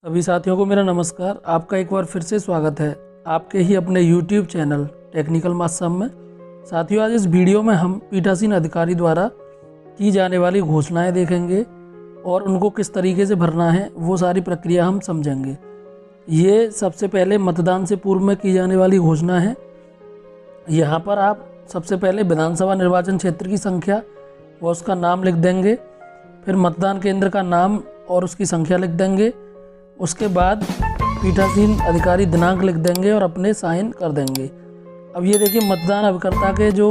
सभी साथियों को मेरा नमस्कार। आपका एक बार फिर से स्वागत है आपके ही अपने YouTube चैनल टेक्निकल मास्टम में। साथियों, आज इस वीडियो में हम पीठासीन अधिकारी द्वारा की जाने वाली घोषणाएं देखेंगे और उनको किस तरीके से भरना है वो सारी प्रक्रिया हम समझेंगे। ये सबसे पहले मतदान से पूर्व में की जाने वाली घोषणा है। यहाँ पर आप सबसे पहले विधानसभा निर्वाचन क्षेत्र की संख्या व उसका नाम लिख देंगे, फिर मतदान केंद्र का नाम और उसकी संख्या लिख देंगे। उसके बाद पीठासीन अधिकारी दिनांक लिख देंगे और अपने साइन कर देंगे। अब ये देखिए, मतदान अभिकर्ता के जो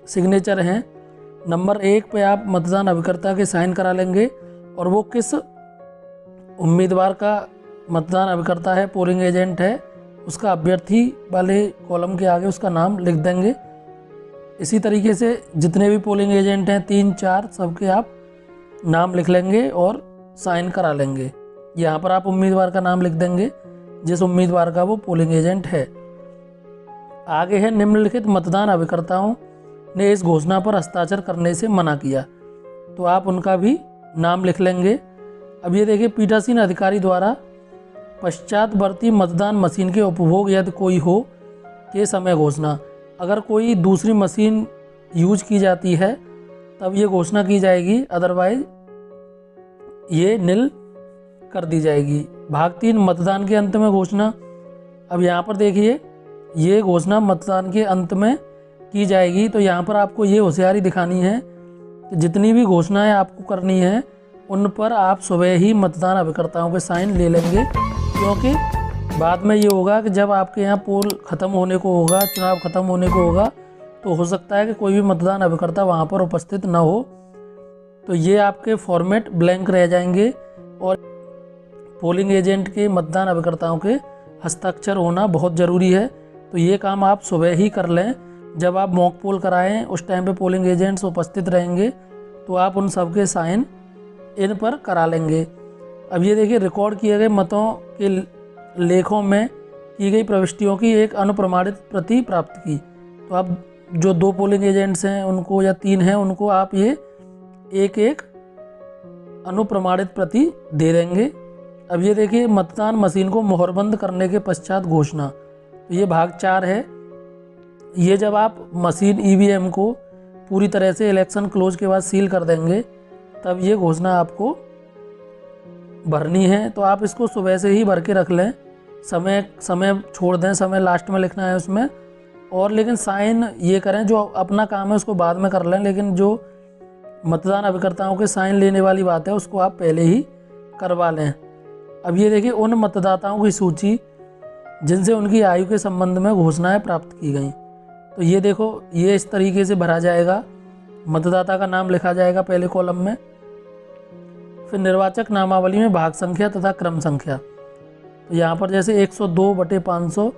सिग्नेचर हैं, नंबर 1 पे आप मतदान अभिकर्ता के साइन करा लेंगे और वो किस उम्मीदवार का मतदान अभिकर्ता है, पोलिंग एजेंट है, उसका अभ्यर्थी वाले कॉलम के आगे उसका नाम लिख देंगे। इसी तरीके से जितने भी पोलिंग एजेंट हैं 3-4 सबके आप नाम लिख लेंगे और साइन करा लेंगे। यहाँ पर आप उम्मीदवार का नाम लिख देंगे जिस उम्मीदवार का वो पोलिंग एजेंट है। आगे है, निम्नलिखित मतदान अभिकर्ताओं ने इस घोषणा पर हस्ताक्षर करने से मना किया, तो आप उनका भी नाम लिख लेंगे। अब ये देखिए, पीठासीन अधिकारी द्वारा पश्चातवर्ती मतदान मशीन के उपभोग यदि कोई हो के समय घोषणा। अगर कोई दूसरी मशीन यूज की जाती है तब ये घोषणा की जाएगी, अदरवाइज ये नील कर दी जाएगी। भाग 3, मतदान के अंत में घोषणा। अब यहाँ पर देखिए, ये घोषणा मतदान के अंत में की जाएगी, तो यहाँ पर आपको ये होशियारी दिखानी है कि जितनी भी घोषणाएं आपको करनी है उन पर आप सुबह ही मतदान अभिकर्ताओं के साइन ले लेंगे, क्योंकि बाद में ये होगा कि जब आपके यहाँ पोल ख़त्म होने को होगा, चुनाव ख़त्म होने को होगा, तो हो सकता है कि कोई भी मतदान अभिकर्ता वहाँ पर उपस्थित न हो, तो ये आपके फॉर्मेट ब्लैंक रह जाएंगे और पोलिंग एजेंट के मतदान अभिकर्ताओं के हस्ताक्षर होना बहुत ज़रूरी है। तो ये काम आप सुबह ही कर लें। जब आप मॉक पोल कराएं उस टाइम पे पोलिंग एजेंट्स उपस्थित रहेंगे, तो आप उन सबके साइन इन पर करा लेंगे। अब ये देखिए, रिकॉर्ड किए गए मतों के लेखों में की गई प्रविष्टियों की एक अनुप्रमाणित प्रति प्राप्त की। तो आप जो 2 पोलिंग एजेंट्स हैं उनको या 3 हैं उनको आप ये एक अनुप्रमाणित प्रति दे देंगे। अब ये देखिए, मतदान मशीन को मोहरबंद करने के पश्चात घोषणा। तो ये भाग 4 है। ये जब आप मशीन ईवीएम को पूरी तरह से इलेक्शन क्लोज के बाद सील कर देंगे तब ये घोषणा आपको भरनी है। तो आप इसको सुबह से ही भर के रख लें, समय छोड़ दें, समय लास्ट में लिखना है उसमें। और लेकिन साइन ये करें, जो अपना काम है उसको बाद में कर लें, लेकिन जो मतदान अभिकर्ताओं के साइन लेने वाली बात है उसको आप पहले ही करवा लें। अब ये देखिए, उन मतदाताओं की सूची जिनसे उनकी आयु के संबंध में घोषणाएं प्राप्त की गई। तो ये देखो, ये इस तरीके से भरा जाएगा। मतदाता का नाम लिखा जाएगा पहले कॉलम में, फिर निर्वाचक नामावली में भाग संख्या तथा क्रम संख्या। तो यहाँ पर जैसे 102/500,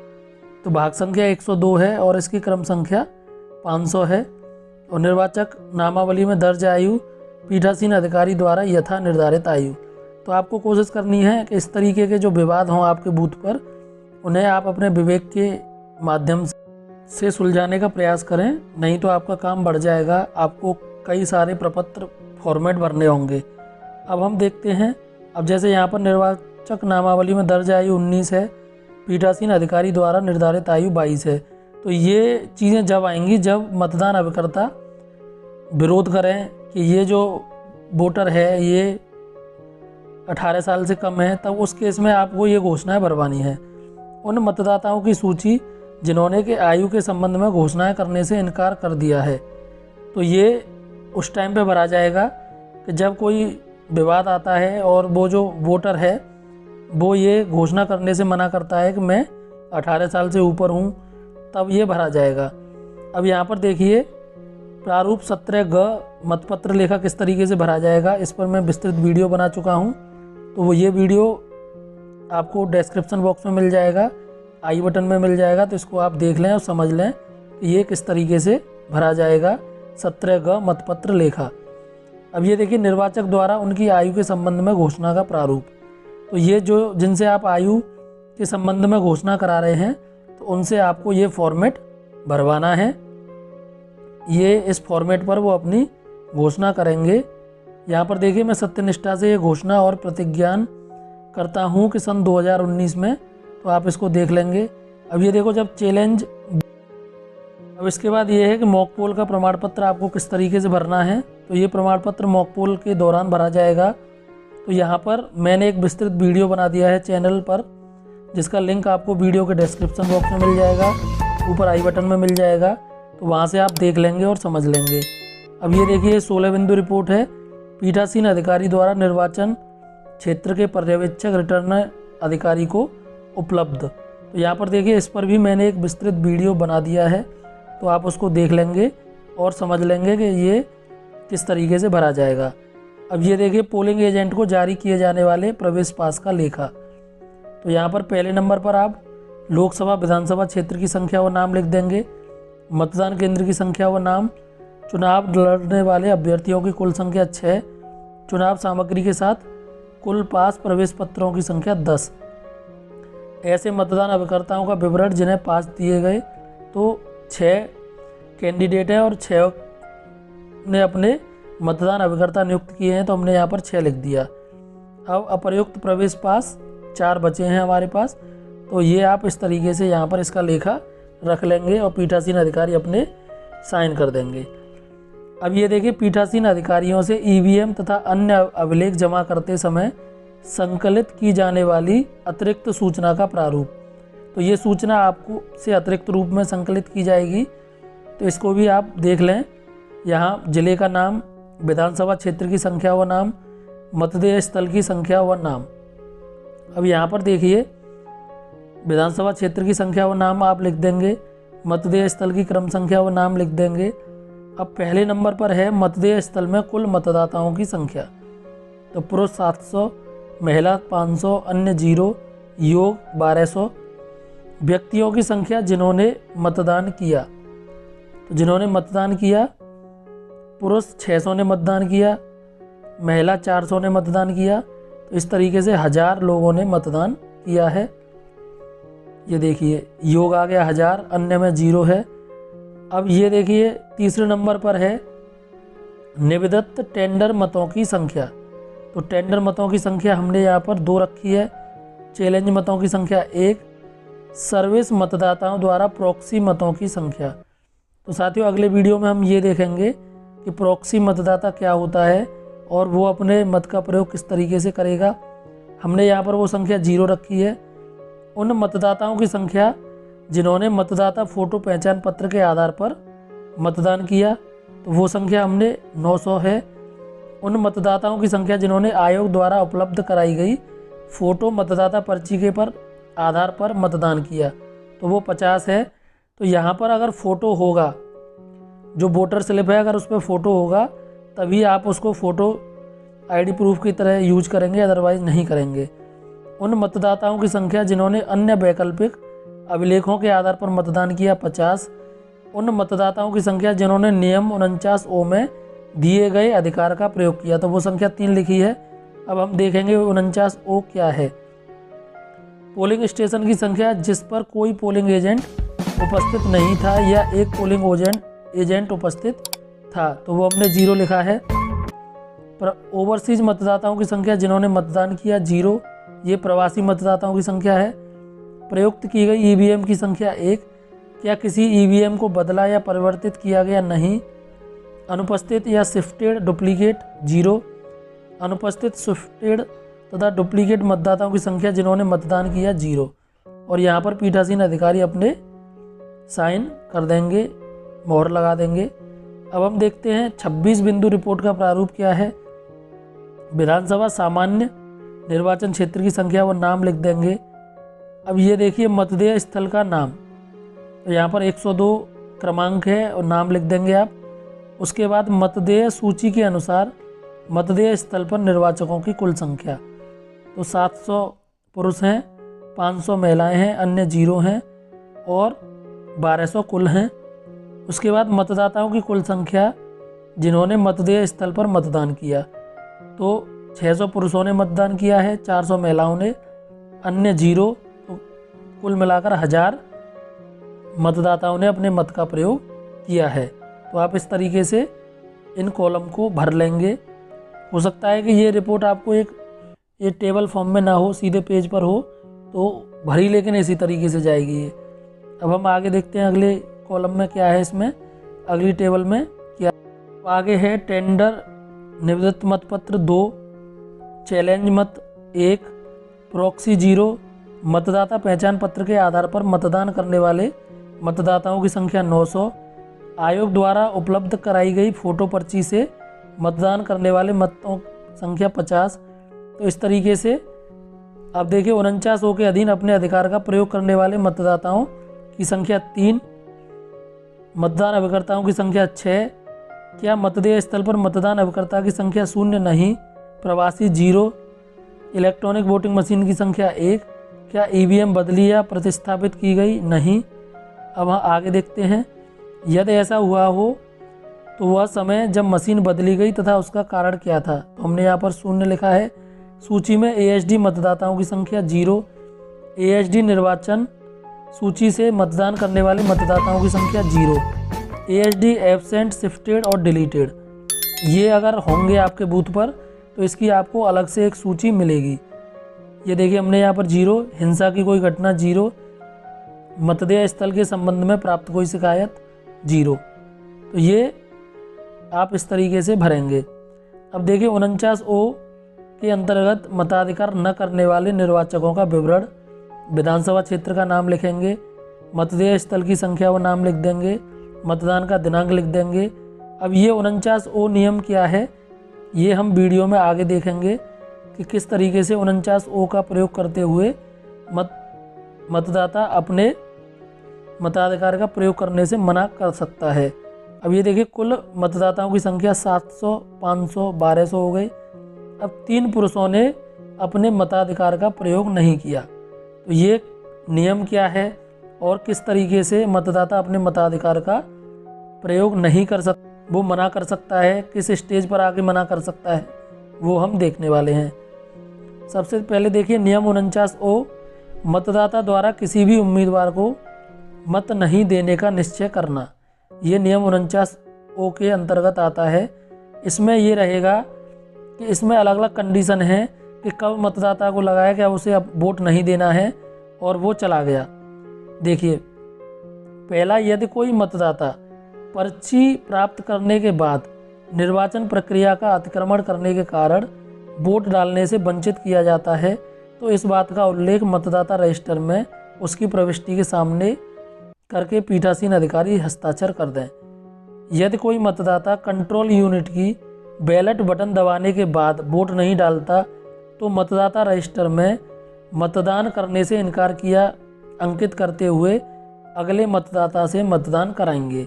तो भाग संख्या 102 है और इसकी क्रम संख्या 500 है। और निर्वाचक नामावली में दर्ज आयु पीठासीन अधिकारी द्वारा यथा निर्धारित आयु। तो आपको कोशिश करनी है कि इस तरीके के जो विवाद हों आपके बूथ पर, उन्हें आप अपने विवेक के माध्यम से सुलझाने का प्रयास करें, नहीं तो आपका काम बढ़ जाएगा। आपको कई सारे प्रपत्र फॉर्मेट भरने होंगे। अब हम देखते हैं। अब जैसे यहाँ पर निर्वाचक नामावली में दर्ज आयु 19 है, पीठासीन अधिकारी द्वारा निर्धारित आयु 22 है। तो ये चीज़ें जब आएंगी जब मतदान अभिकर्ता विरोध करें कि ये जो वोटर है ये 18 साल से कम है, तब उस केस में आपको ये घोषणाएं भरवानी है। उन मतदाताओं की सूची जिन्होंने के आयु के संबंध में घोषणाएं करने से इनकार कर दिया है, तो ये उस टाइम पे भरा जाएगा कि जब कोई विवाद आता है और वो जो वोटर है वो ये घोषणा करने से मना करता है कि मैं 18 साल से ऊपर हूँ, तब ये भरा जाएगा। अब यहाँ पर देखिए, प्रारूप 17G मतपत्र लेखा किस तरीके से भरा जाएगा, इस पर मैं विस्तृत वीडियो बना चुका हूँ। तो वो ये वीडियो आपको डिस्क्रिप्शन बॉक्स में मिल जाएगा, आई बटन में मिल जाएगा, तो इसको आप देख लें और समझ लें कि ये किस तरीके से भरा जाएगा 17G मतपत्र लेखा। अब ये देखिए, निर्वाचक द्वारा उनकी आयु के संबंध में घोषणा का प्रारूप। तो ये जो जिनसे आप आयु के संबंध में घोषणा करा रहे हैं, तो उनसे आपको ये फॉर्मेट भरवाना है। ये इस फॉर्मेट पर वो अपनी घोषणा करेंगे। यहाँ पर देखिए, मैं सत्यनिष्ठा से ये घोषणा और प्रतिज्ञान करता हूँ कि सन 2019 में, तो आप इसको देख लेंगे। अब ये देखो जब चैलेंज, अब इसके बाद ये है कि मॉक पोल का प्रमाण पत्र आपको किस तरीके से भरना है। तो ये प्रमाण पत्र मॉक पोल के दौरान भरा जाएगा। तो यहाँ पर मैंने एक विस्तृत वीडियो बना दिया है चैनल पर, जिसका लिंक आपको वीडियो के डिस्क्रिप्शन बॉक्स में मिल जाएगा, ऊपर आई बटन में मिल जाएगा। तो वहाँ से आप देख लेंगे और समझ लेंगे। अब ये देखिए 16 बिंदु रिपोर्ट है, पीठासीन अधिकारी द्वारा निर्वाचन क्षेत्र के पर्यवेक्षक रिटर्न अधिकारी को उपलब्ध। तो यहाँ पर देखिए इस पर भी मैंने एक विस्तृत वीडियो बना दिया है, तो आप उसको देख लेंगे और समझ लेंगे कि ये किस तरीके से भरा जाएगा। अब ये देखिए पोलिंग एजेंट को जारी किए जाने वाले प्रवेश पास का लेखा। तो यहाँ पर पहले नंबर पर आप लोकसभा विधानसभा क्षेत्र की संख्या व नाम लिख देंगे, मतदान केंद्र की संख्या व नाम, चुनाव लड़ने वाले अभ्यर्थियों की कुल संख्या 6, चुनाव सामग्री के साथ कुल पास प्रवेश पत्रों की संख्या 10। ऐसे मतदान अभिकर्ताओं का विवरण जिन्हें पास दिए गए। तो 6 कैंडिडेट हैं और 6 ने अपने मतदान अभिकर्ता नियुक्त किए हैं, तो हमने यहाँ पर 6 लिख दिया। अब अप्रयुक्त प्रवेश पास 4 बचे हैं हमारे पास। तो ये आप इस तरीके से यहाँ पर इसका लेखा रख लेंगे और पीठासीन अधिकारी अपने साइन कर देंगे। अब ये देखिए पीठासीन अधिकारियों से ईवीएम तथा अन्य अभिलेख जमा करते समय संकलित की जाने वाली अतिरिक्त सूचना का प्रारूप। तो ये सूचना आपको से अतिरिक्त रूप में संकलित की जाएगी, तो इसको भी आप देख लें। यहाँ जिले का नाम, विधानसभा क्षेत्र की संख्या व नाम, मतदेय स्थल की संख्या व नाम। अब यहाँ पर देखिए विधानसभा क्षेत्र की संख्या व नाम आप लिख देंगे, मतदेय स्थल की क्रम संख्या व नाम लिख देंगे। अब पहले नंबर पर है मतदेय स्थल में कुल मतदाताओं की संख्या। तो पुरुष 700, महिला 500, अन्य 0, योग 1200। व्यक्तियों की संख्या जिन्होंने मतदान किया। तो जिन्होंने मतदान किया, पुरुष 600 ने मतदान किया, महिला 400 ने मतदान किया। तो इस तरीके से 1000 लोगों ने मतदान किया है। ये देखिए योग आ गया 1000, अन्य में 0 है। अब ये देखिए तीसरे नंबर पर है निविदत्त टेंडर मतों की संख्या। तो टेंडर मतों की संख्या हमने यहाँ पर 2 रखी है, चैलेंज मतों की संख्या 1, सर्विस मतदाताओं द्वारा प्रॉक्सी मतों की संख्या। तो साथियों अगले वीडियो में हम ये देखेंगे कि प्रॉक्सी मतदाता क्या होता है और वो अपने मत का प्रयोग किस तरीके से करेगा। हमने यहाँ पर वो संख्या 0 रखी है। उन मतदाताओं की संख्या जिन्होंने मतदाता फोटो पहचान पत्र के आधार पर मतदान किया, तो वो संख्या हमने 900 है। उन मतदाताओं की संख्या जिन्होंने आयोग द्वारा उपलब्ध कराई गई फोटो मतदाता पर्ची के पर आधार पर मतदान किया, तो वो 50 है। तो यहाँ पर अगर फ़ोटो होगा, जो वोटर स्लिप है अगर उस पर फ़ोटो होगा, तभी आप उसको फ़ोटो आईडी प्रूफ की तरह यूज करेंगे, अदरवाइज़ नहीं करेंगे। उन मतदाताओं की संख्या जिन्होंने अन्य वैकल्पिक अभिलेखों के आधार पर मतदान किया 50। उन मतदाताओं की संख्या जिन्होंने नियम 49O में दिए गए अधिकार का प्रयोग किया, तो वो संख्या 3 लिखी है। अब हम देखेंगे 49O क्या है। पोलिंग स्टेशन की संख्या जिस पर कोई पोलिंग एजेंट उपस्थित नहीं था या एक पोलिंग एजेंट उपस्थित था, तो वो हमने 0 लिखा है। ओवरसीज मतदाताओं की संख्या जिन्होंने मतदान किया 0, ये प्रवासी मतदाताओं की संख्या है। प्रयुक्त की गई ईवीएम की संख्या 1, क्या किसी ईवीएम को बदला या परिवर्तित किया गया नहीं। अनुपस्थित या शिफ्टेड डुप्लीकेट 0, अनुपस्थित शिफ्टेड तथा डुप्लीकेट मतदाताओं की संख्या जिन्होंने मतदान किया 0। और यहाँ पर पीठासीन अधिकारी अपने साइन कर देंगे, मोहर लगा देंगे। अब हम देखते हैं 26 बिंदु रिपोर्ट का प्रारूप क्या है। विधानसभा सामान्य निर्वाचन क्षेत्र की संख्या व नाम लिख देंगे। अब ये देखिए मतदेय स्थल का नाम, तो यहाँ पर 102 क्रमांक है और नाम लिख देंगे आप। उसके बाद मतदेय सूची के अनुसार मतदेय स्थल पर निर्वाचकों की कुल संख्या, तो 700 पुरुष हैं, 500 महिलाएं हैं, अन्य 0 हैं और 1200 कुल हैं। उसके बाद मतदाताओं की कुल संख्या जिन्होंने मतदेय स्थल पर मतदान किया, तो 600 पुरुषों ने मतदान किया है, 400 महिलाओं ने, अन्य 0। तो कुल मिलाकर 1000 मतदाताओं ने अपने मत का प्रयोग किया है। तो आप इस तरीके से इन कॉलम को भर लेंगे। हो सकता है कि ये रिपोर्ट आपको ये टेबल फॉर्म में ना हो, सीधे पेज पर हो तो भरी, लेकिन इसी तरीके से जाएगी ये। अब हम आगे देखते हैं अगले कॉलम में क्या है, इसमें अगली टेबल में क्या आगे है। टेंडर निविदा मत पत्र 2, चैलेंज मत 1, प्रॉक्सी 0, मतदाता पहचान पत्र के आधार पर मतदान करने वाले मतदाताओं की संख्या 900, आयोग द्वारा उपलब्ध कराई गई फोटो पर्ची से मतदान करने वाले मतों संख्या 50। तो इस तरीके से अब देखिए 49 के अधीन अपने अधिकार का प्रयोग करने वाले मतदाताओं की संख्या 3, मतदान अभिकर्ताओं की संख्या 6, क्या मतदेय स्थल पर मतदान अभिकर्ता की संख्या 0 नहीं, प्रवासी 0, इलेक्ट्रॉनिक वोटिंग मशीन की संख्या 1, क्या ईवीएम बदली या प्रतिस्थापित की गई, नहीं। अब आगे देखते हैं, यदि ऐसा हुआ हो तो वह समय जब मशीन बदली गई तथा उसका कारण क्या था। तो हमने यहाँ पर 0 लिखा है। सूची में एएचडी मतदाताओं की संख्या 0, एएचडी निर्वाचन सूची से मतदान करने वाले मतदाताओं की संख्या 0, एएचडी एब्सेंट, शिफ्टेड और डिलीटेड, ये अगर होंगे आपके बूथ पर तो इसकी आपको अलग से एक सूची मिलेगी। ये देखिए हमने यहाँ पर 0, हिंसा की कोई घटना 0, मतदेय स्थल के संबंध में प्राप्त कोई शिकायत 0। तो ये आप इस तरीके से भरेंगे। अब देखिए 49 के अंतर्गत मताधिकार न करने वाले निर्वाचकों का विवरण, विधानसभा क्षेत्र का नाम लिखेंगे, मतदेय स्थल की संख्या व नाम लिख देंगे, मतदान का दिनांक लिख देंगे। अब ये 49 नियम क्या है ये हम वीडियो में आगे देखेंगे कि किस तरीके से 49 का प्रयोग करते हुए मतदाता अपने मताधिकार का प्रयोग करने से मना कर सकता है। अब ये देखिए कुल मतदाताओं की संख्या 700, 500, 1200 हो गई। अब 3 पुरुषों ने अपने मताधिकार का प्रयोग नहीं किया। तो ये नियम क्या है और किस तरीके से मतदाता अपने मताधिकार का प्रयोग नहीं कर सकता, वो मना कर सकता है, किस स्टेज पर आके मना कर सकता है, वो हम देखने वाले हैं। सबसे पहले देखिए नियम 49 मतदाता द्वारा किसी भी उम्मीदवार को मत नहीं देने का निश्चय करना। ये नियम 49 के अंतर्गत आता है। इसमें ये रहेगा कि इसमें अलग अलग कंडीशन है कि कब मतदाता को लगाया कि उसे अब वोट नहीं देना है और वो चला गया। देखिए पहला, यदि कोई मतदाता पर्ची प्राप्त करने के बाद निर्वाचन प्रक्रिया का अतिक्रमण करने के कारण वोट डालने से वंचित किया जाता है तो इस बात का उल्लेख मतदाता रजिस्टर में उसकी प्रविष्टि के सामने करके पीठासीन अधिकारी हस्ताक्षर कर दें। यदि कोई मतदाता कंट्रोल यूनिट की बैलेट बटन दबाने के बाद वोट नहीं डालता तो मतदाता रजिस्टर में मतदान करने से इनकार किया अंकित करते हुए अगले मतदाता से मतदान कराएंगे।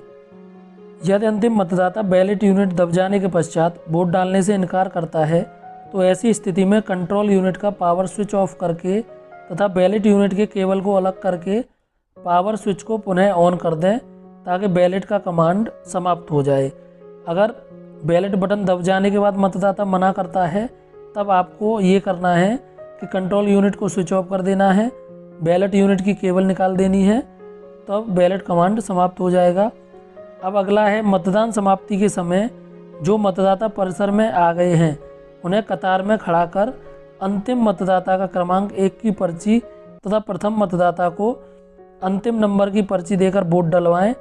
यदि अंतिम मतदाता बैलेट यूनिट दब जाने के पश्चात वोट डालने से इनकार करता है तो ऐसी स्थिति में कंट्रोल यूनिट का पावर स्विच ऑफ करके तथा बैलेट यूनिट के केबल को अलग करके पावर स्विच को पुनः ऑन कर दें ताकि बैलेट का कमांड समाप्त हो जाए। अगर बैलेट बटन दब जाने के बाद मतदाता मना करता है तब आपको ये करना है कि कंट्रोल यूनिट को स्विच ऑफ कर देना है, बैलेट यूनिट की केबल निकाल देनी है, तब बैलेट कमांड समाप्त हो जाएगा। अब अगला है मतदान समाप्ति के समय जो मतदाता परिसर में आ गए हैं उन्हें कतार में खड़ा कर अंतिम मतदाता का क्रमांक 1 की पर्ची तथा प्रथम मतदाता को अंतिम नंबर की पर्ची देकर वोट डलवाएं।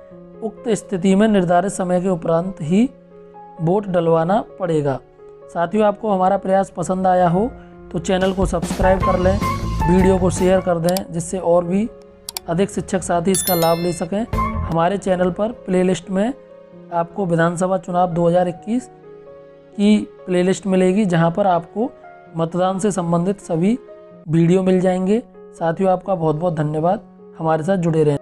उक्त स्थिति में निर्धारित समय के उपरांत ही वोट डलवाना पड़ेगा। साथियों, आपको हमारा प्रयास पसंद आया हो तो चैनल को सब्सक्राइब कर लें, वीडियो को शेयर कर दें जिससे और भी अधिक शिक्षक साथी इसका लाभ ले सकें। हमारे चैनल पर प्लेलिस्ट में आपको विधानसभा चुनाव 2021 की प्लेलिस्ट मिलेगी जहां पर आपको मतदान से संबंधित सभी वीडियो मिल जाएंगे। साथियों, आपका बहुत बहुत धन्यवाद हमारे साथ जुड़े रहें।